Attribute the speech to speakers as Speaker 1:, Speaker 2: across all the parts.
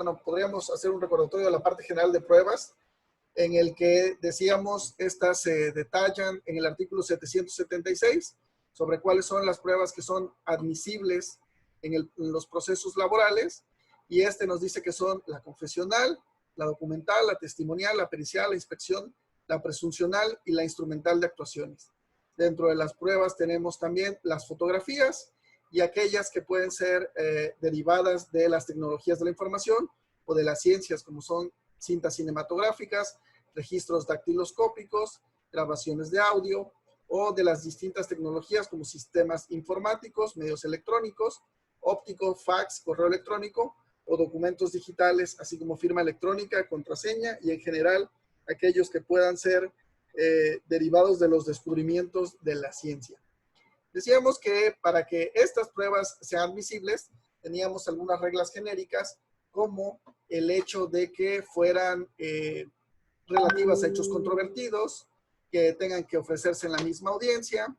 Speaker 1: bueno, podríamos hacer un recordatorio de la parte general de pruebas, en el que decíamos, estas se detallan en el artículo 776 sobre cuáles son las pruebas que son admisibles en los procesos laborales, y este nos dice que son la confesional, la documental, la testimonial, la pericial, la inspección, la presuncional y la instrumental de actuaciones. Dentro de las pruebas tenemos también las fotografías y aquellas que pueden ser derivadas de las tecnologías de la información o de las ciencias, como son cintas cinematográficas, registros dactiloscópicos, grabaciones de audio, o de las distintas tecnologías como sistemas informáticos, medios electrónicos, óptico, fax, correo electrónico o documentos digitales, así como firma electrónica, contraseña y en general aquellos que puedan ser derivados de los descubrimientos de la ciencia. Decíamos que para que estas pruebas sean admisibles, teníamos algunas reglas genéricas, como el hecho de que fueran relativas a hechos controvertidos, que tengan que ofrecerse en la misma audiencia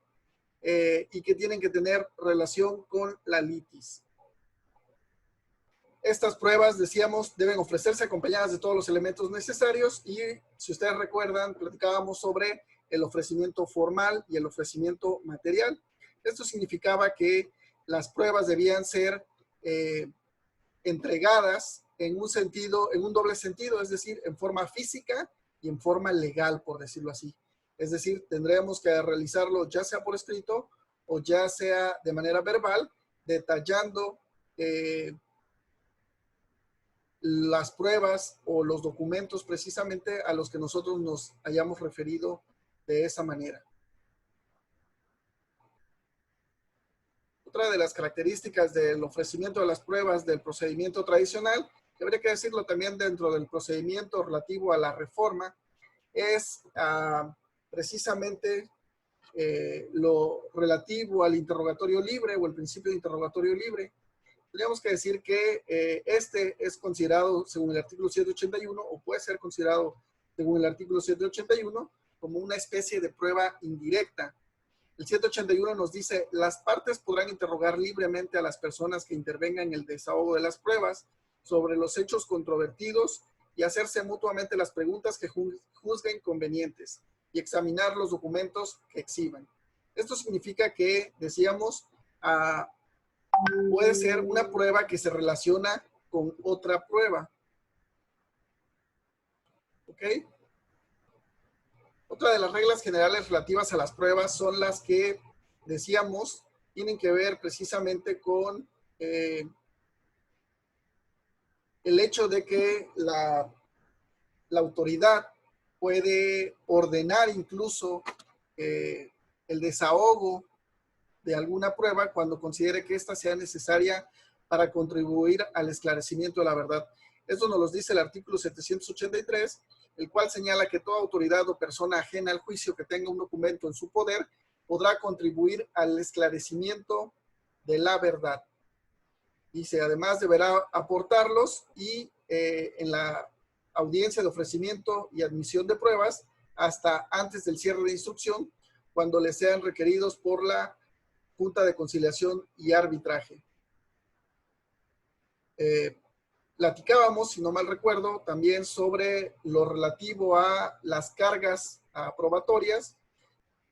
Speaker 1: y que tienen que tener relación con la litis. Estas pruebas, decíamos, deben ofrecerse acompañadas de todos los elementos necesarios y, si ustedes recuerdan, platicábamos sobre el ofrecimiento formal y el ofrecimiento material. Esto significaba que las pruebas debían ser entregadas en un sentido, en un doble sentido, es decir, en forma física y en forma legal, por decirlo así. Es decir, tendremos que realizarlo ya sea por escrito o ya sea de manera verbal, detallando las pruebas o los documentos precisamente a los que nosotros nos hayamos referido de esa manera. Otra de las características del ofrecimiento de las pruebas del procedimiento tradicional, que habría que decirlo también dentro del procedimiento relativo a la reforma, es precisamente lo relativo al interrogatorio libre o el principio de interrogatorio libre. Tendríamos que decir que este es considerado, según el artículo 781, o puede ser considerado, según el artículo 781, como una especie de prueba indirecta. El 781 nos dice, las partes podrán interrogar libremente a las personas que intervengan en el desahogo de las pruebas sobre los hechos controvertidos y hacerse mutuamente las preguntas que juzguen convenientes y examinar los documentos que exhiban. Esto significa que, decíamos, puede ser una prueba que se relaciona con otra prueba. ¿Ok? Otra de las reglas generales relativas a las pruebas son las que, decíamos, tienen que ver precisamente con el hecho de que la autoridad puede ordenar incluso el desahogo de alguna prueba cuando considere que ésta sea necesaria para contribuir al esclarecimiento de la verdad. Esto nos lo dice el artículo 783, el cual señala que toda autoridad o persona ajena al juicio que tenga un documento en su poder podrá contribuir al esclarecimiento de la verdad. Dice, además deberá aportarlos y en la audiencia de ofrecimiento y admisión de pruebas hasta antes del cierre de instrucción, cuando le sean requeridos por la Junta de Conciliación y Arbitraje. Platicábamos, si no mal recuerdo, también sobre lo relativo a las cargas probatorias.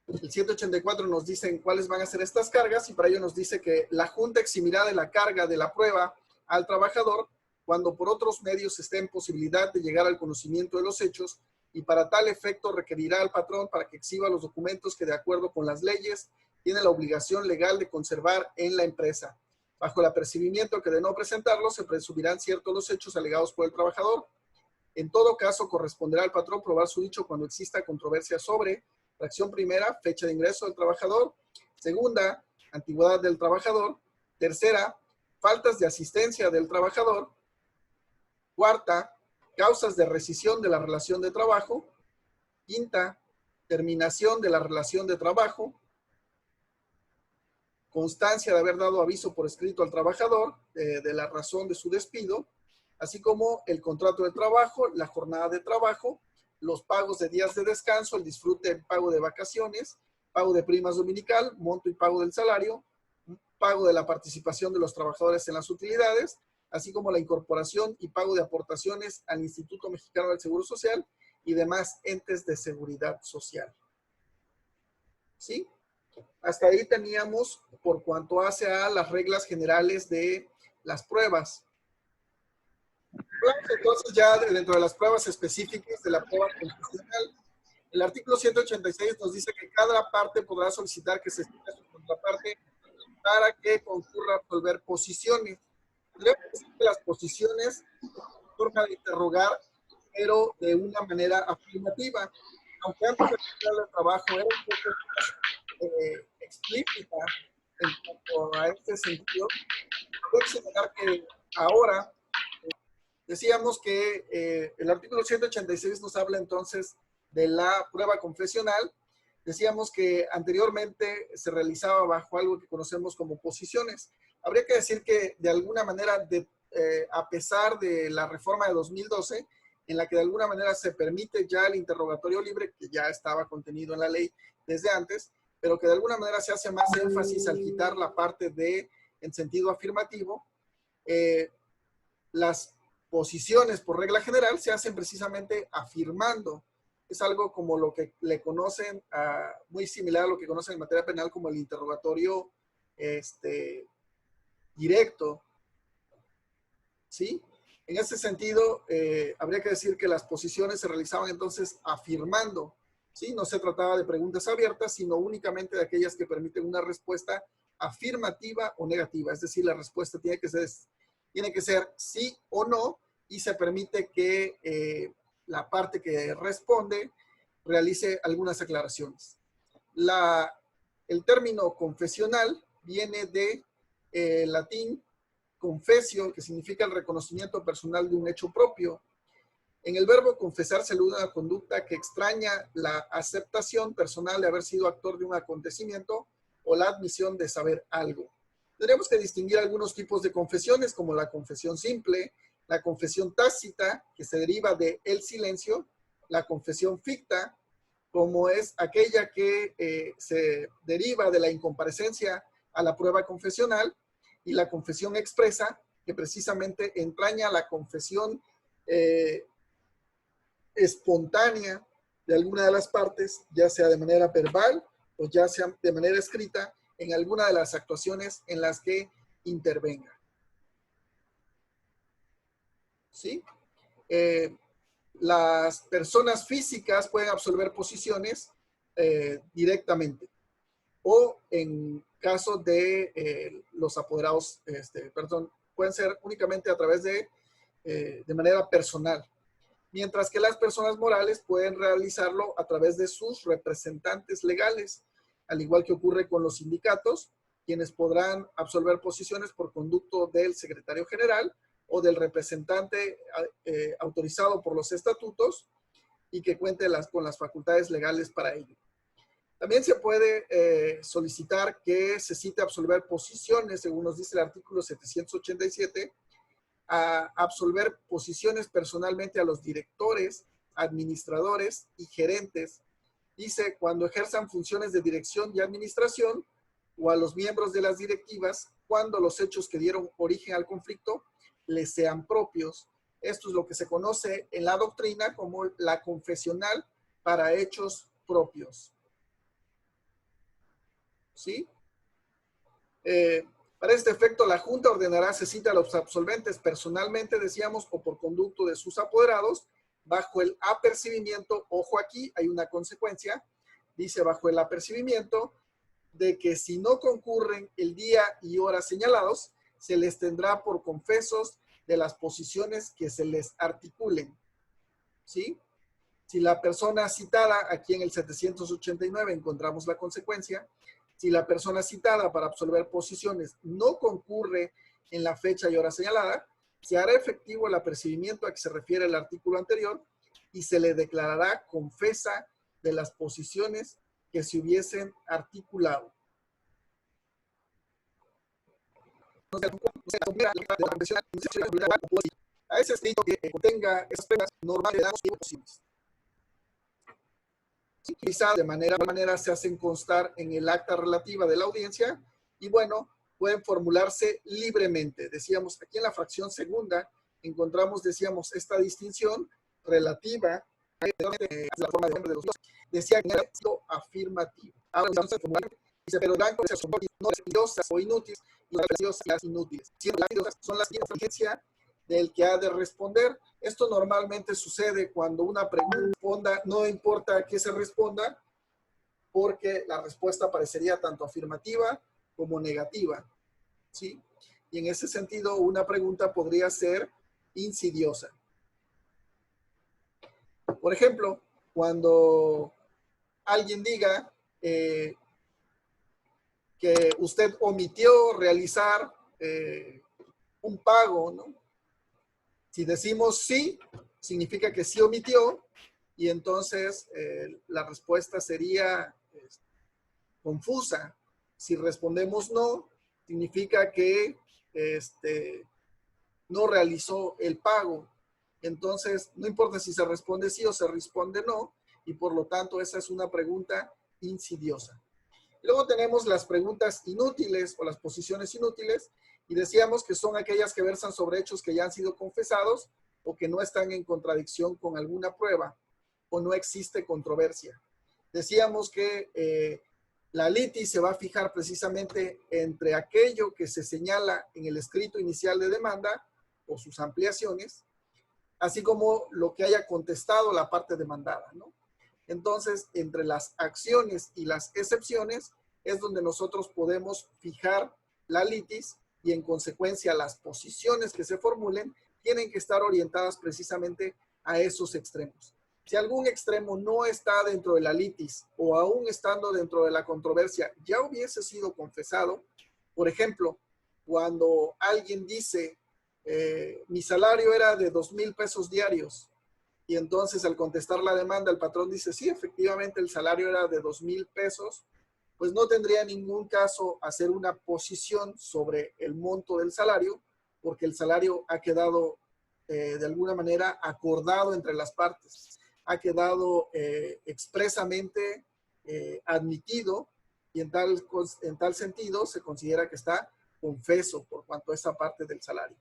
Speaker 1: El 184 nos dice cuáles van a ser estas cargas y para ello nos dice que la Junta eximirá de la carga de la prueba al trabajador cuando por otros medios esté en posibilidad de llegar al conocimiento de los hechos y para tal efecto requerirá al patrón para que exhiba los documentos que de acuerdo con las leyes tiene la obligación legal de conservar en la empresa. Bajo el apercibimiento que de no presentarlos, se presumirán ciertos los hechos alegados por el trabajador. En todo caso, corresponderá al patrón probar su dicho cuando exista controversia sobre fracción primera, fecha de ingreso del trabajador. Segunda, antigüedad del trabajador. Tercera, faltas de asistencia del trabajador. Cuarta, causas de rescisión de la relación de trabajo. Quinta, terminación de la relación de trabajo. Constancia de haber dado aviso por escrito al trabajador de la razón de su despido, así como el contrato de trabajo, la jornada de trabajo, los pagos de días de descanso, el disfrute, el pago de vacaciones, pago de primas dominical, monto y pago del salario, pago de la participación de los trabajadores en las utilidades, así como la incorporación y pago de aportaciones al Instituto Mexicano del Seguro Social y demás entes de seguridad social. ¿Sí? Hasta ahí teníamos por cuanto hace a las reglas generales de las pruebas. Hablamos entonces ya dentro de las pruebas específicas de la prueba confesional. El artículo 186 nos dice que cada parte podrá solicitar que se cite a su contraparte para que concurra a resolver posiciones. Debemos decir que las posiciones forma de interrogar, pero de una manera afirmativa. Aunque antes de empezar el trabajo era un poco explícita en cuanto a este sentido, puedo señalar que ahora decíamos que el artículo 186 nos habla entonces de la prueba confesional. Decíamos que anteriormente se realizaba bajo algo que conocemos como posiciones. Habría que decir que de alguna manera, a pesar de la reforma de 2012, en la que de alguna manera se permite ya el interrogatorio libre, que ya estaba contenido en la ley desde antes, pero que de alguna manera se hace más énfasis al quitar la parte de en sentido afirmativo, las posiciones por regla general se hacen precisamente afirmando. Es algo como lo que le conocen, muy similar a lo que conocen en materia penal como el interrogatorio directo. ¿Sí? En ese sentido, habría que decir que las posiciones se realizaban entonces afirmando. ¿Sí? No se trataba de preguntas abiertas, sino únicamente de aquellas que permiten una respuesta afirmativa o negativa. Es decir, la respuesta tiene que ser sí o no, y se permite que la parte que responde realice algunas aclaraciones. El término confesional viene de latín confessio, que significa el reconocimiento personal de un hecho propio. En el verbo confesar se alude a una conducta que extraña la aceptación personal de haber sido actor de un acontecimiento o la admisión de saber algo. Tenemos que distinguir algunos tipos de confesiones, como la confesión simple, la confesión tácita, que se deriva de el silencio, la confesión ficta, como es aquella que se deriva de la incomparecencia a la prueba confesional, y la confesión expresa, que precisamente entraña la confesión espontánea de alguna de las partes, ya sea de manera verbal o ya sea de manera escrita, en alguna de las actuaciones en las que intervenga. ¿Sí? Las personas físicas pueden absolver posiciones directamente, o en caso de los apoderados, pueden ser únicamente a través de manera personal, mientras que las personas morales pueden realizarlo a través de sus representantes legales, al igual que ocurre con los sindicatos, quienes podrán absolver posiciones por conducto del secretario general o del representante autorizado por los estatutos y que cuente con las facultades legales para ello. También se puede solicitar que se cite absolver posiciones, según nos dice el artículo 787, a absolver posiciones personalmente a los directores, administradores y gerentes. Dice, cuando ejerzan funciones de dirección y administración, o a los miembros de las directivas, cuando los hechos que dieron origen al conflicto les sean propios. Esto es lo que se conoce en la doctrina como la confesional para hechos propios. ¿Sí? Para este efecto, la Junta ordenará se cita a los absolventes personalmente, decíamos, o por conducto de sus apoderados, bajo el apercibimiento, ojo aquí, hay una consecuencia, dice bajo el apercibimiento de que si no concurren el día y hora señalados, se les tendrá por confesos de las posiciones que se les articulen. ¿Sí? Si la persona citada, aquí en el 789 encontramos la consecuencia, si la persona citada para absolver posiciones no concurre en la fecha y hora señalada, se hará efectivo el apercibimiento a que se refiere el artículo anterior y se le declarará confesa de las posiciones que se hubiesen articulado. A ese escrito que contenga esas pruebas normales de datos posibles. Quizá de manera se hacen constar en el acta relativa de la audiencia y bueno, pueden formularse libremente. Decíamos, aquí en la fracción segunda encontramos, decíamos, esta distinción relativa a la forma de los dos. Decía que era afirmativo. Ahora vamos a formular, dice, pero blancos son no valiosas o inútiles, y las valiosas inútiles. Siendo las valiosas son las que tienen urgencia del que ha de responder. Esto normalmente sucede cuando una pregunta responda, no importa qué se responda, porque la respuesta parecería tanto afirmativa como negativa, ¿sí? Y en ese sentido, una pregunta podría ser insidiosa. Por ejemplo, cuando alguien diga que usted omitió realizar un pago, ¿no? Si decimos sí, significa que sí omitió, y entonces la respuesta sería confusa. Si respondemos no, significa que no realizó el pago. Entonces, no importa si se responde sí o se responde no, y por lo tanto esa es una pregunta insidiosa. Luego tenemos las preguntas inútiles o las posiciones inútiles, y decíamos que son aquellas que versan sobre hechos que ya han sido confesados o que no están en contradicción con alguna prueba o no existe controversia. Decíamos que la litis se va a fijar precisamente entre aquello que se señala en el escrito inicial de demanda o sus ampliaciones, así como lo que haya contestado la parte demandada, ¿no? Entonces, entre las acciones y las excepciones es donde nosotros podemos fijar la litis, y en consecuencia las posiciones que se formulen tienen que estar orientadas precisamente a esos extremos. Si algún extremo no está dentro de la litis o aún estando dentro de la controversia ya hubiese sido confesado, por ejemplo, cuando alguien dice mi salario era de 2,000 pesos diarios, y entonces al contestar la demanda el patrón dice sí, efectivamente el salario era de 2,000 pesos, pues no tendría ningún caso hacer una posición sobre el monto del salario, porque el salario ha quedado de alguna manera acordado entre las partes, ha quedado expresamente admitido, y en tal sentido se considera que está confeso por cuanto a esa parte del salario.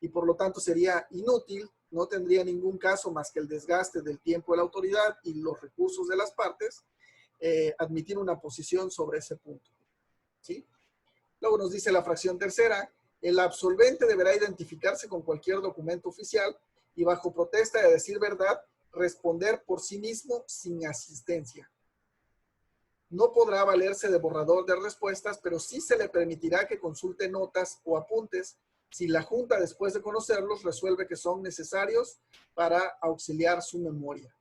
Speaker 1: Y por lo tanto sería inútil, no tendría ningún caso más que el desgaste del tiempo de la autoridad y los recursos de las partes, admitir una posición sobre ese punto, ¿sí? Luego nos dice la fracción tercera, el absolvente deberá identificarse con cualquier documento oficial y bajo protesta de decir verdad, responder por sí mismo sin asistencia. No podrá valerse de borrador de respuestas, pero sí se le permitirá que consulte notas o apuntes si la Junta, después de conocerlos, resuelve que son necesarios para auxiliar su memoria.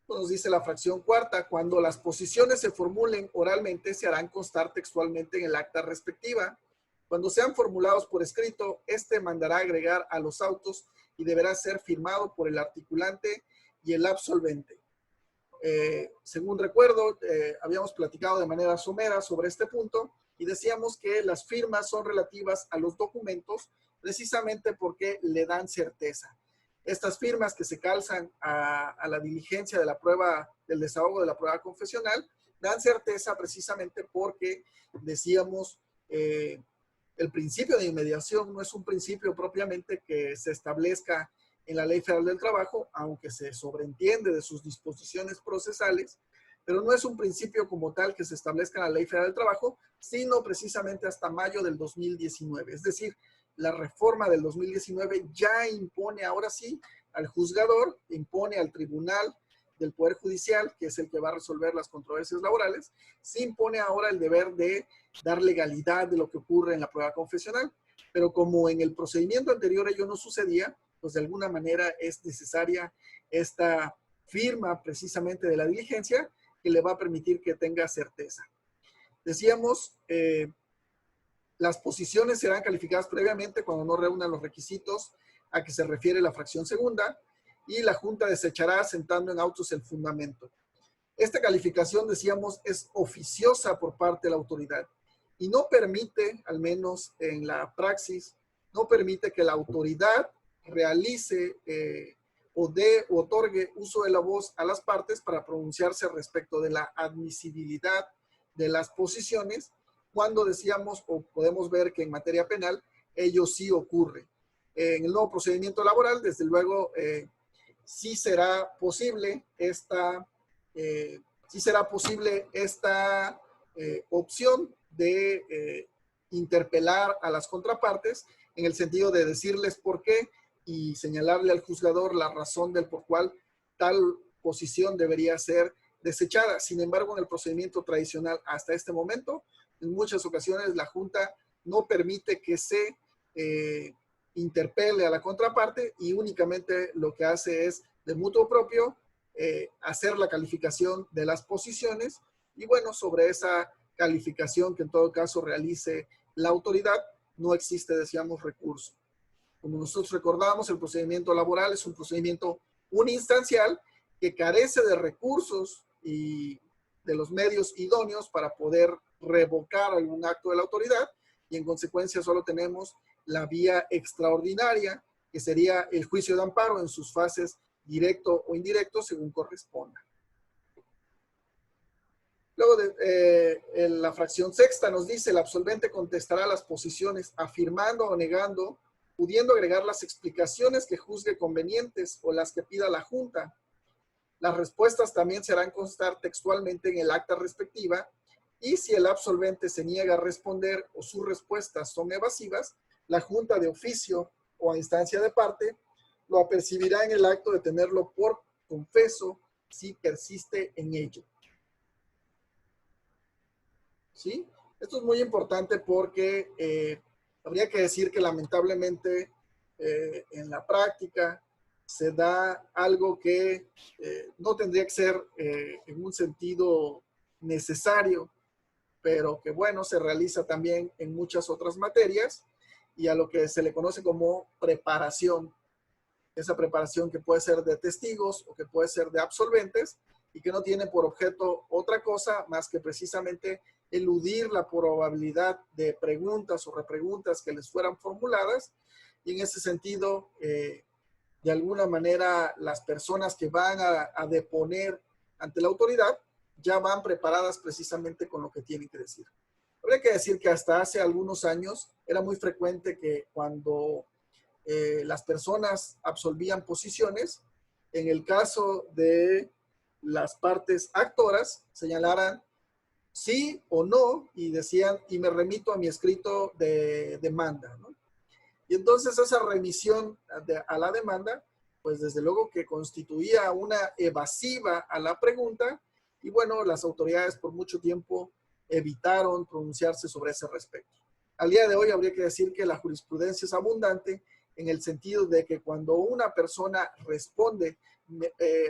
Speaker 1: Nos dice la fracción cuarta, cuando las posiciones se formulen oralmente, se harán constar textualmente en el acta respectiva. Cuando sean formulados por escrito, este mandará agregar a los autos y deberá ser firmado por el articulante y el absolvente. Según recuerdo, habíamos platicado de manera somera sobre este punto y decíamos que las firmas son relativas a los documentos precisamente porque le dan certeza. Estas firmas que se calzan a la diligencia de la prueba, del desahogo de la prueba confesional, dan certeza precisamente porque decíamos el principio de inmediación no es un principio propiamente que se establezca en la Ley Federal del Trabajo, aunque se sobreentiende de sus disposiciones procesales, pero no es un principio como tal que se establezca en la Ley Federal del Trabajo, sino precisamente hasta mayo del 2019. Es decir, la reforma del 2019 ya impone ahora sí al juzgador, impone al tribunal del Poder Judicial, que es el que va a resolver las controversias laborales, sí impone ahora el deber de dar legalidad de lo que ocurre en la prueba confesional. Pero como en el procedimiento anterior ello no sucedía, pues de alguna manera es necesaria esta firma precisamente de la diligencia que le va a permitir que tenga certeza. Decíamos, las posiciones serán calificadas previamente cuando no reúnan los requisitos a que se refiere la fracción segunda y la Junta desechará sentando en autos el fundamento. Esta calificación, decíamos, es oficiosa por parte de la autoridad y no permite, al menos en la praxis, no permite que la autoridad realice o otorgue uso de la voz a las partes para pronunciarse respecto de la admisibilidad de las posiciones cuando decíamos o podemos ver que en materia penal ello sí ocurre. En el nuevo procedimiento laboral, desde luego, sí será posible esta, opción de interpelar a las contrapartes en el sentido de decirles por qué y señalarle al juzgador la razón del por cual tal posición debería ser desechada. Sin embargo, en el procedimiento tradicional hasta este momento, en muchas ocasiones la Junta no permite que se interpele a la contraparte y únicamente lo que hace es de mutuo propio hacer la calificación de las posiciones y bueno, sobre esa calificación que en todo caso realice la autoridad, no existe, decíamos, recurso. Como nosotros recordamos, el procedimiento laboral es un procedimiento uninstancial que carece de recursos y de los medios idóneos para poder revocar algún acto de la autoridad y en consecuencia solo tenemos la vía extraordinaria, que sería el juicio de amparo en sus fases directo o indirecto según corresponda. Luego, en la fracción sexta nos dice, el absolvente contestará las posiciones afirmando o negando, pudiendo agregar las explicaciones que juzgue convenientes o las que pida la Junta. Las respuestas también se harán constar textualmente en el acta respectiva y si el absolvente se niega a responder o sus respuestas son evasivas, la Junta de oficio o a instancia de parte lo apercibirá en el acto de tenerlo por confeso si persiste en ello. ¿Sí? Esto es muy importante porque habría que decir que lamentablemente en la práctica se da algo que no tendría que ser en un sentido necesario, pero que bueno, se realiza también en muchas otras materias y a lo que se le conoce como preparación. Esa preparación que puede ser de testigos o que puede ser de absolventes y que no tiene por objeto otra cosa más que precisamente eludir la probabilidad de preguntas o repreguntas que les fueran formuladas y en ese sentido, de alguna manera, las personas que van a deponer ante la autoridad ya van preparadas precisamente con lo que tienen que decir. Habría que decir que hasta hace algunos años era muy frecuente que cuando las personas absolvían posiciones, en el caso de las partes actoras, señalaran sí o no y decían, y me remito a mi escrito de demanda, ¿no? Y entonces esa remisión a la demanda, pues desde luego que constituía una evasiva a la pregunta y bueno, las autoridades por mucho tiempo evitaron pronunciarse sobre ese respecto. Al día de hoy habría que decir que la jurisprudencia es abundante en el sentido de que cuando una persona responde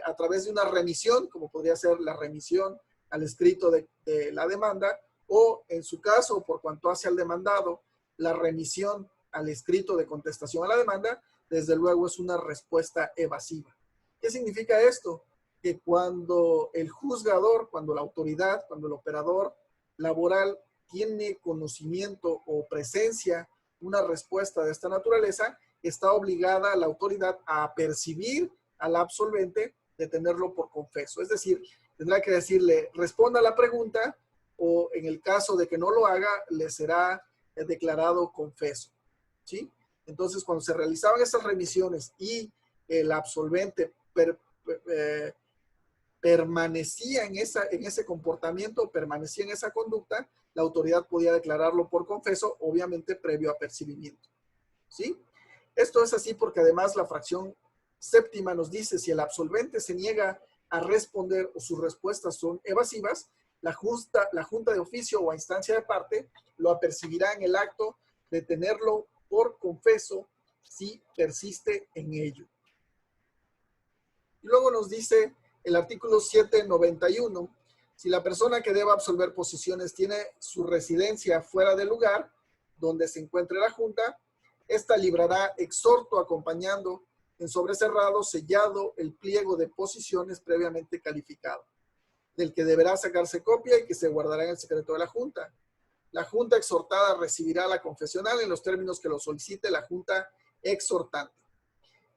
Speaker 1: a través de una remisión, como podría ser la remisión al escrito de la demanda, o en su caso, por cuanto hace al demandado, la remisión al escrito de contestación a la demanda, desde luego es una respuesta evasiva. ¿Qué significa esto? Que cuando el juzgador, cuando la autoridad, cuando el operador laboral tiene conocimiento o presencia una respuesta de esta naturaleza, está obligada la autoridad a percibir al absolvente de tenerlo por confeso. Es decir, tendrá que decirle, responda a la pregunta o en el caso de que no lo haga, le será declarado confeso. ¿Sí? Entonces, cuando se realizaban esas remisiones y el absolvente permanecía en ese comportamiento, permanecía en esa conducta, la autoridad podía declararlo por confeso, obviamente previo apercibimiento. ¿Sí? Esto es así porque además la fracción séptima nos dice si el absolvente se niega a responder o sus respuestas son evasivas, la junta de oficio o a instancia de parte lo apercibirá en el acto de tenerlo por confeso si persiste en ello. Y luego nos dice el artículo 791, si la persona que deba absolver posiciones tiene su residencia fuera del lugar donde se encuentre la junta, esta librará exhorto acompañando en sobrecerrado sellado el pliego de posiciones previamente calificado, del que deberá sacarse copia y que se guardará en el secreto de la junta. La junta exhortada recibirá la confesional en los términos que lo solicite la junta exhortante.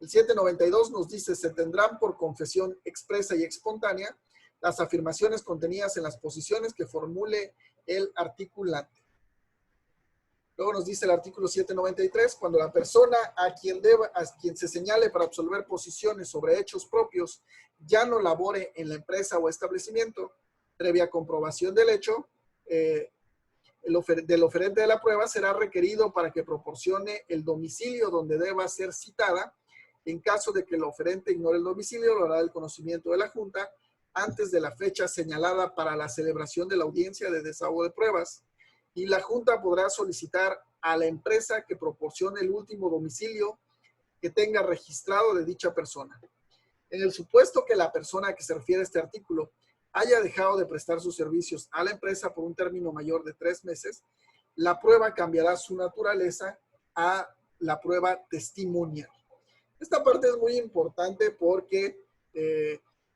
Speaker 1: El 792 nos dice, se tendrán por confesión expresa y espontánea las afirmaciones contenidas en las posiciones que formule el articulante. Luego nos dice el artículo 793, cuando la persona a quien se señale para absolver posiciones sobre hechos propios ya no labore en la empresa o establecimiento, previa comprobación del hecho, del oferente de la prueba será requerido para que proporcione el domicilio donde deba ser citada. En caso de que el oferente ignore el domicilio, lo hará del conocimiento de la Junta antes de la fecha señalada para la celebración de la audiencia de desahogo de pruebas. Y la Junta podrá solicitar a la empresa que proporcione el último domicilio que tenga registrado de dicha persona. En el supuesto que la persona a que se refiere este artículo haya dejado de prestar sus servicios a la empresa por un término mayor de 3 meses, la prueba cambiará su naturaleza a la prueba testimonial. Esta parte es muy importante porque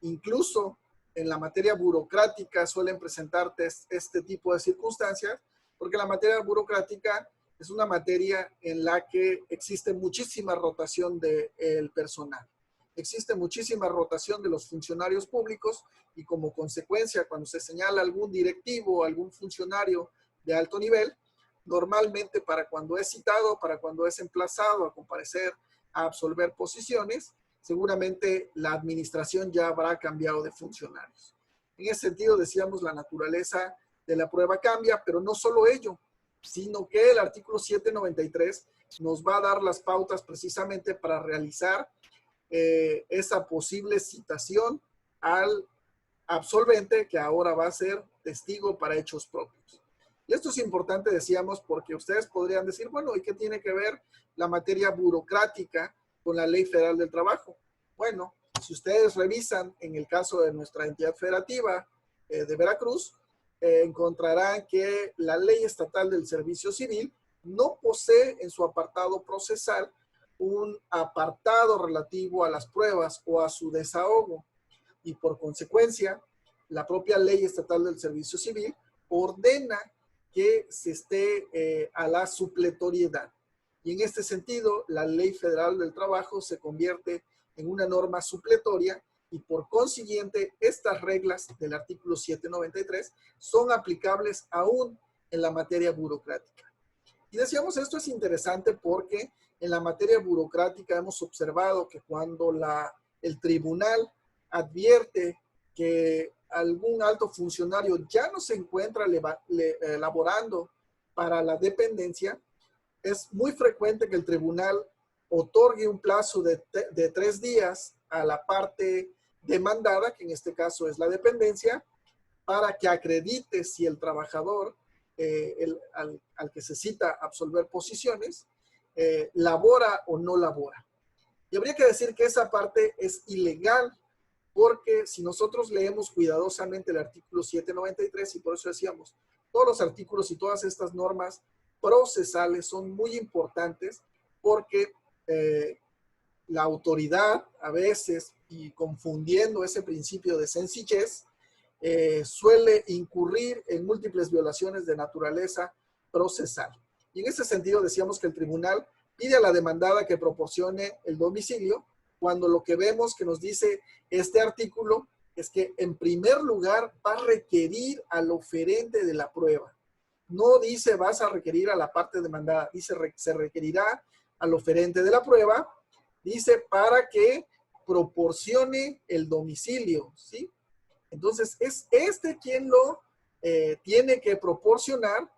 Speaker 1: incluso en la materia burocrática suelen presentarte este tipo de circunstancias, porque la materia burocrática es una materia en la que existe muchísima rotación del personal. Existe muchísima rotación de los funcionarios públicos y como consecuencia, cuando se señala algún directivo o algún funcionario de alto nivel, normalmente para cuando es citado, para cuando es emplazado a comparecer a absolver posiciones, seguramente la administración ya habrá cambiado de funcionarios. En ese sentido, decíamos, la naturaleza de la prueba cambia, pero no solo ello, sino que el artículo 793 nos va a dar las pautas precisamente para realizar esa posible citación al absolvente que ahora va a ser testigo para hechos propios. Y esto es importante, decíamos, porque ustedes podrían decir, bueno, ¿y qué tiene que ver la materia burocrática con la Ley Federal del Trabajo? Bueno, si ustedes revisan en el caso de nuestra entidad federativa de Veracruz, encontrarán que la Ley Estatal del Servicio Civil no posee en su apartado procesal un apartado relativo a las pruebas o a su desahogo. Y por consecuencia, la propia Ley Estatal del Servicio Civil ordena que se esté a la supletoriedad. Y en este sentido, la Ley Federal del Trabajo se convierte en una norma supletoria y por consiguiente, estas reglas del artículo 793 son aplicables aún en la materia burocrática. Y decíamos, esto es interesante porque en la materia burocrática hemos observado que cuando el tribunal advierte que algún alto funcionario ya no se encuentra laborando para la dependencia, es muy frecuente que el tribunal otorgue un plazo de 3 días a la parte demandada, que en este caso es la dependencia, para que acredite si el trabajador al que se cita absolver posiciones, labora o no labora. Y habría que decir que esa parte es ilegal, porque si nosotros leemos cuidadosamente el artículo 793, y por eso decíamos, todos los artículos y todas estas normas procesales son muy importantes, porque la autoridad a veces, y confundiendo ese principio de sencillez, suele incurrir en múltiples violaciones de naturaleza procesal. Y en ese sentido decíamos que el tribunal pide a la demandada que proporcione el domicilio, cuando lo que vemos que nos dice este artículo es que en primer lugar va a requerir al oferente de la prueba. No dice vas a requerir a la parte demandada, dice se requerirá al oferente de la prueba, dice para que proporcione el domicilio, ¿sí? Entonces, es quien lo tiene que proporcionar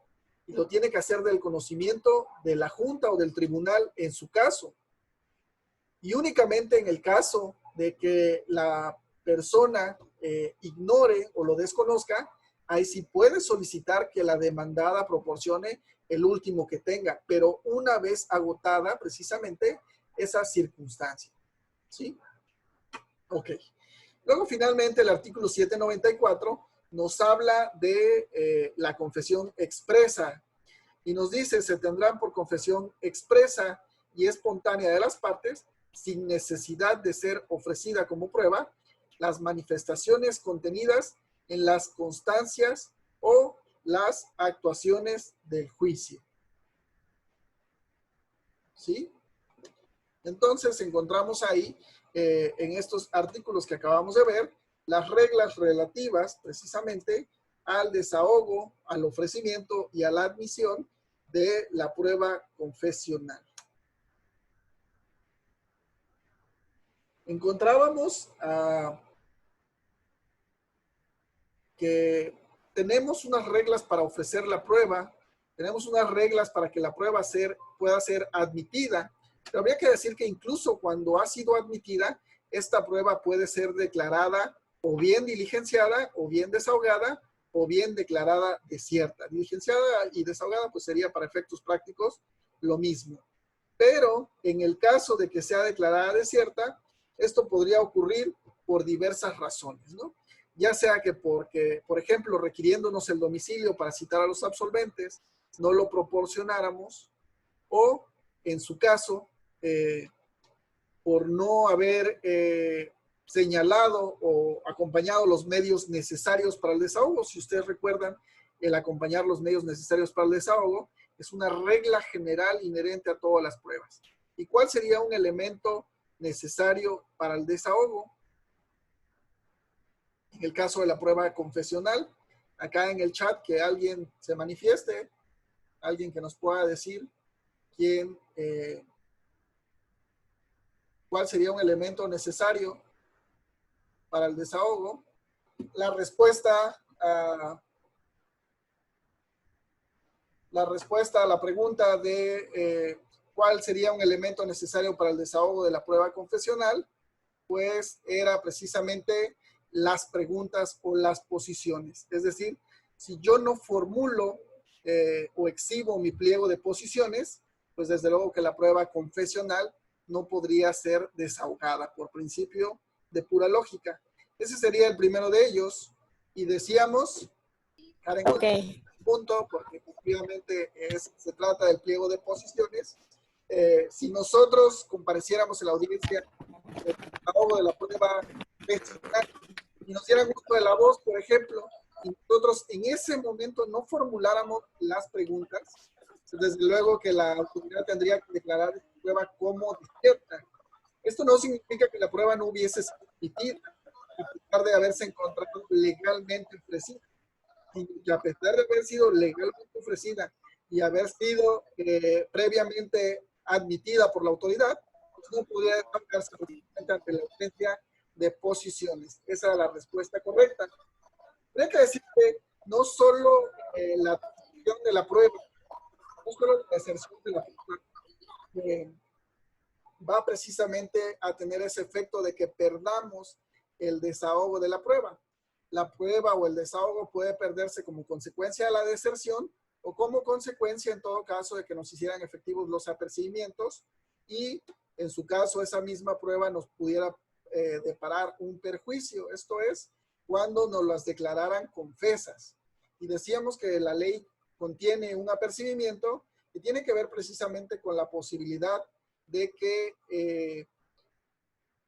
Speaker 1: y lo tiene que hacer del conocimiento de la Junta o del tribunal en su caso. Y únicamente en el caso de que la persona ignore o lo desconozca, ahí sí puede solicitar que la demandada proporcione el último que tenga, pero una vez agotada precisamente esa circunstancia. ¿Sí? Ok. Luego, finalmente, el artículo 794 nos habla de la confesión expresa y nos dice, se tendrán por confesión expresa y espontánea de las partes, sin necesidad de ser ofrecida como prueba, las manifestaciones contenidas en las constancias o las actuaciones del juicio. ¿Sí? Entonces, encontramos ahí en estos artículos que acabamos de ver, las reglas relativas precisamente al desahogo, al ofrecimiento y a la admisión de la prueba confesional. Encontrábamos que tenemos unas reglas para ofrecer la prueba, tenemos unas reglas para que la prueba pueda ser admitida, pero habría que decir que incluso cuando ha sido admitida, esta prueba puede ser declarada o bien diligenciada, o bien desahogada, o bien declarada desierta. Diligenciada y desahogada pues sería para efectos prácticos lo mismo. Pero en el caso de que sea declarada desierta, esto podría ocurrir por diversas razones, ¿no? Ya sea que porque, por ejemplo, requiriéndonos el domicilio para citar a los absolventes, no lo proporcionáramos, o en su caso, por no haber señalado o acompañado los medios necesarios para el desahogo. Si ustedes recuerdan, el acompañar los medios necesarios para el desahogo es una regla general inherente a todas las pruebas. ¿Y cuál sería un elemento necesario para el desahogo? En el caso de la prueba confesional, acá en el chat que alguien se manifieste, alguien que nos pueda decir cuál sería un elemento necesario para el desahogo. La respuesta a la pregunta de cuál sería un elemento necesario para el desahogo de la prueba confesional, pues era precisamente las preguntas o las posiciones. Es decir, si yo no formulo o exhibo mi pliego de posiciones, pues desde luego que la prueba confesional no podría ser desahogada por principio de pura lógica. Ese sería el primero de ellos. Y decíamos, Karen, punto, porque efectivamente se trata del pliego de posiciones. Si nosotros compareciéramos en la audiencia del desahogo de la prueba confesional y nos dieran gusto de la voz, por ejemplo, y nosotros en ese momento no formuláramos las preguntas, desde luego que la autoridad tendría que declarar esta prueba como desierta. Esto no significa que la prueba no hubiese sido emitida, a pesar de haberse encontrado legalmente ofrecida, sino que a pesar de haber sido legalmente ofrecida y haber sido previamente admitida por la autoridad, pues no podría desarrollarse ante la ausencia de posiciones. Esa era la respuesta correcta. Hay que decir que no solo la admisión de la prueba, no solo la exerción de la prueba, va precisamente a tener ese efecto de que perdamos el desahogo de la prueba. La prueba o el desahogo puede perderse como consecuencia de la deserción o como consecuencia, en todo caso, de que nos hicieran efectivos los apercibimientos y, en su caso, esa misma prueba nos pudiera deparar un perjuicio. Esto es, cuando nos las declararan confesas. Y decíamos que la ley contiene un apercibimiento que tiene que ver precisamente con la posibilidad de que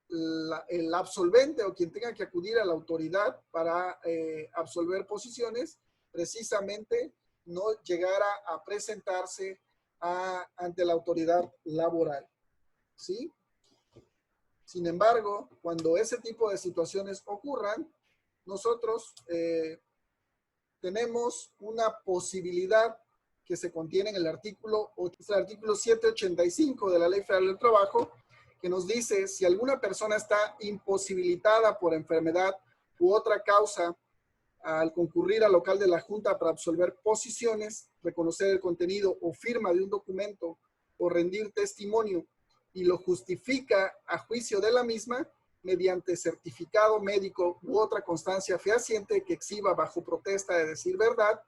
Speaker 1: el absolvente o quien tenga que acudir a la autoridad para absolver posiciones, precisamente no llegara a presentarse ante la autoridad laboral. ¿Sí? Sin embargo, cuando ese tipo de situaciones ocurran, nosotros tenemos una posibilidad que se contiene en el artículo 785 de la Ley Federal del Trabajo, que nos dice si alguna persona está imposibilitada por enfermedad u otra causa al concurrir al local de la Junta para absolver posiciones, reconocer el contenido o firma de un documento o rendir testimonio y lo justifica a juicio de la misma mediante certificado médico u otra constancia fehaciente que exhiba bajo protesta de decir verdad,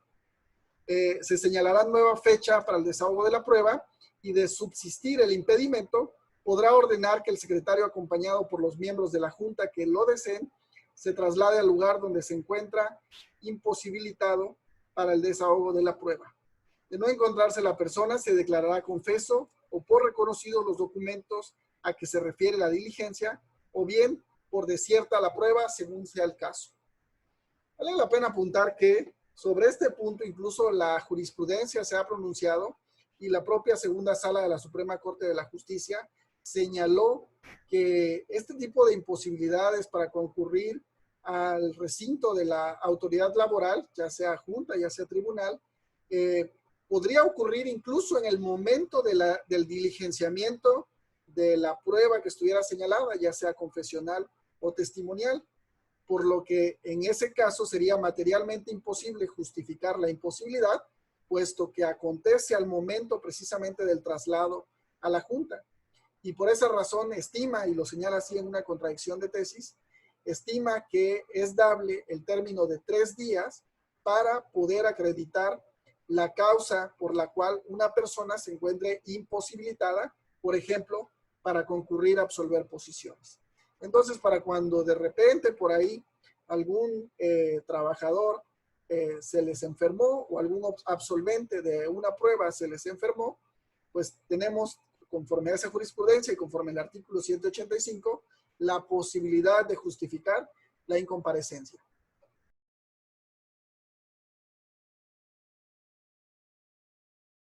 Speaker 1: se señalará nueva fecha para el desahogo de la prueba y de subsistir el impedimento, podrá ordenar que el secretario, acompañado por los miembros de la Junta que lo deseen, se traslade al lugar donde se encuentra imposibilitado para el desahogo de la prueba. De no encontrarse la persona, se declarará confeso o por reconocidos los documentos a que se refiere la diligencia, o bien por desierta la prueba, según sea el caso. Vale la pena apuntar que sobre este punto incluso la jurisprudencia se ha pronunciado y la propia segunda sala de la Suprema Corte de la Justicia señaló que este tipo de imposibilidades para concurrir al recinto de la autoridad laboral, ya sea junta, ya sea tribunal, podría ocurrir incluso en el momento del diligenciamiento de la prueba que estuviera señalada, ya sea confesional o testimonial, por lo que en ese caso sería materialmente imposible justificar la imposibilidad, puesto que acontece al momento precisamente del traslado a la Junta. Y por esa razón estima, y lo señala así en una contradicción de tesis, estima que es dable el término de 3 días para poder acreditar la causa por la cual una persona se encuentre imposibilitada, por ejemplo, para concurrir a absolver posiciones. Entonces, para cuando de repente por ahí algún trabajador se les enfermó o algún absolvente de una prueba se les enfermó, pues tenemos, conforme a esa jurisprudencia y conforme al artículo 185, la posibilidad de justificar la incomparecencia.